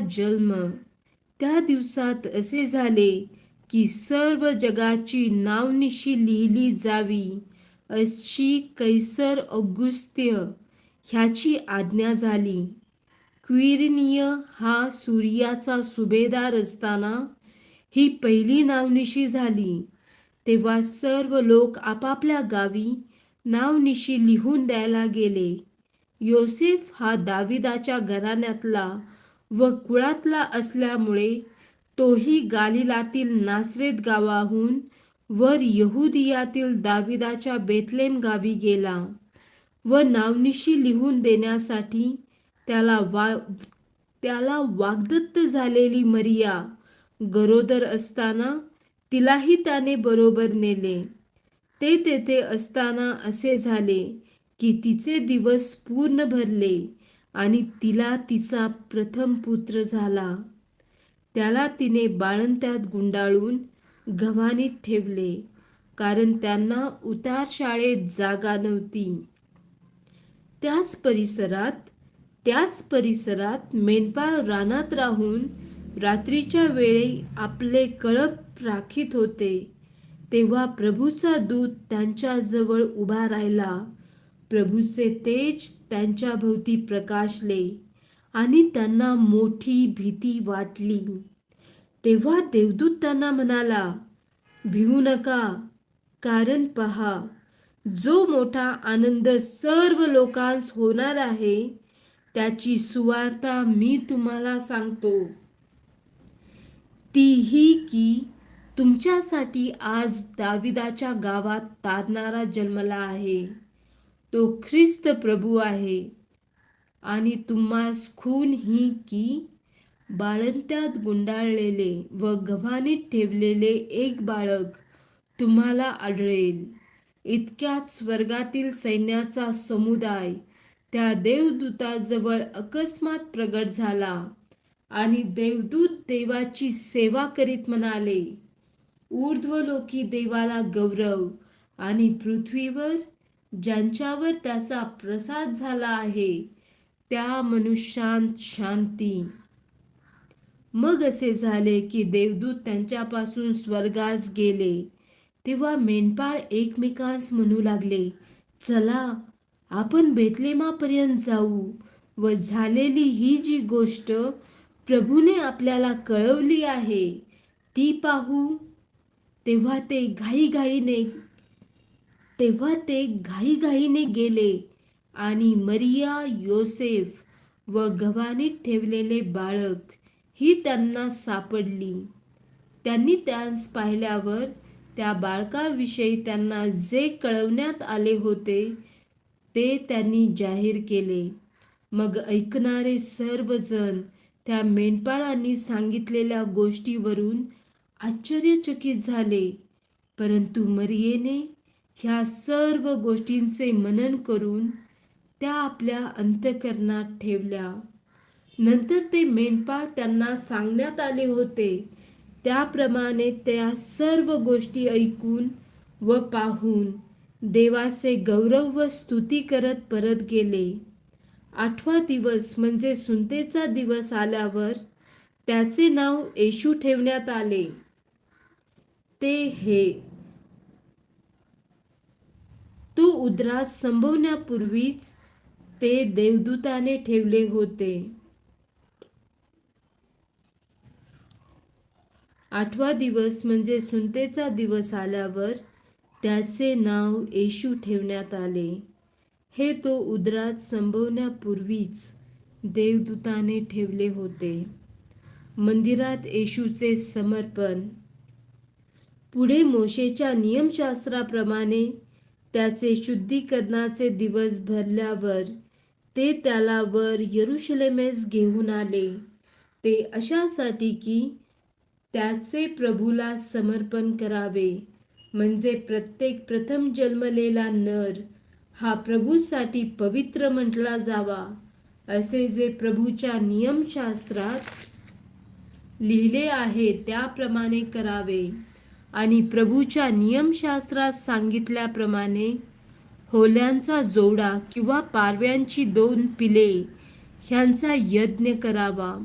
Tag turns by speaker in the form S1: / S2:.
S1: जन्म. त्या दिवसात असे झाले की सर्व जगाची नावनिशी लिहिली जावी अशी कैसर औगुस्त्य ह्याची आज्ञा झाली. क्विरिनिय हा सूर्याचा सुभेदार असताना ही पहिली नावनिशी झाली. तेव्हा सर्व लोक आपापल्या गावी नावनिशी लिहून द्यायला गेले. योसेफ हा दाविदाच्या घराण्यातला व कुळातला असल्यामुळे तोही गालिलातील नासरेत गावाहून वर यहुदियातील दाविदाच्या बेथलेम गावी गेला व नावनिशी लिहून देण्यासाठी त्याला वाग्दत्त झालेली मरिया गरोदर असताना तिलाही त्याने बरोबर नेले. ते तेथे असताना असे झाले की तिचे दिवस पूर्ण भरले आणि तिला तिचा प्रथम पुत्र झाला. त्याला तिने बाळंत्यात गुंडाळून गव्हाणीत ठेवले, कारण त्यांना उतार शाळेत जागा नव्हती. त्याच परिसरात मेंढपाळ रानात राहून रात्रीच्या वेळी आपले कळप राखीत होते. तेव्हा प्रभूचा दूत त्यांच्याजवळ उभा राहिला. प्रभूचे तेज त्यांच्या भोवती प्रकाशले आणि त्यांना मोठी भीती वाटली. तेव्हा देवदूत त्यांना म्हणाला, भिवू नका, कारण पहा, जो मोठा आनंद सर्व लोकांस होणार आहे त्याची सुवार्ता मी तुम्हाला सांगतो. ती ही की तुमच्यासाठी आज दाविदाच्या गावात तारणारा जन्मला आहे. तो ख्रिस्त प्रभू आहे. आणि तुम्हास खूण ही की बाळंत्यात गुंडाळलेले व गव्हाणीत ठेवलेले एक बाळक तुम्हाला आढळेल. इतक्यात स्वर्गातील सैन्याचा समुदाय त्या देवदूताजवळ अकस्मात प्रगट झाला आणि देवदूत देवाची सेवा करीत म्हणाले, ऊर्ध्वलोकी देवाला गौरव आणि पृथ्वीवर ज्यांच्यावर त्याचा प्रसाद झाला आहे त्या मनुष्यांत शांती. मग असे झाले की देवदूत त्यांच्यापासून स्वर्गास गेले. तेव्हा मेंढपाळ एकमेकांस म्हणू लागले, चला आपण बेथलेमापर्यंत जाऊ व झालेली ही जी गोष्ट प्रभूने आपल्याला कळवली आहे ती पाहू. तेव्हा ते घाईघाईने गेले आणि मरिया, योसेफ व गव्हाणीत ठेवलेले बाळक ही त्यांना सापडली. त्यांनी त्यास पाहिल्यावर त्या बाळकाविषयी त्यांना जे कळवण्यात आले होते ते त्यांनी जाहीर केले. मग ऐकणारे सर्वजण त्या मेंढपाळांनी सांगितलेल्या गोष्टीवरून आश्चर्यचकित झाले. परंतु मरियेने ह्या सर्व गोष्टींचे मनन करून त्या आपल्या अंतःकरणात ठेवल्या. नंतर ते मेंढपाळ त्यांना सांगण्यात आले होते त्याप्रमाणे त्या सर्व गोष्टी ऐकून व पाहून देवाचे गौरव व स्तुती करत परत गेले. 8वा दिवस म्हणजे सुंतेचा दिवस आल्यावर त्याचे नाव येशू ठेवण्यात आले. तो उदरात संभवण्यापूर्वीच ते देवदूताने ठेवले होते. 8वा दिवस म्हणजे सुंतेचा दिवस आल्यावर त्याचे नाव येशू ठेवण्यात आले. हे तो उदरात संभवण्यापूर्वीच देवदूताने ठेवले होते. मंदिरात येशूचे समर्पण. पुढे मोशेच्या नियमशास्त्राप्रमाणे त्याचे शुद्धीकरणाचे दिवस भरल्यावर ते त्याला वर यरुशलेमेस घेऊन आले. ते अशासाठी की त्याचे प्रभूला समर्पण करावे, म्हणजे प्रत्येक प्रथम जन्मलेला नर हा प्रभूसाठी पवित्र म्हटला जावा, असे जे प्रभूच्या नियमशास्त्रात लिहिले आहे त्याप्रमाणे करावे. आणि प्रभूच्या नियमशास्त्रात सांगितल्याप्रमाणे होल्यांचा जोडा किंवा पारव्यांची 2 पिले ह्यांचा यज्ञ करावा.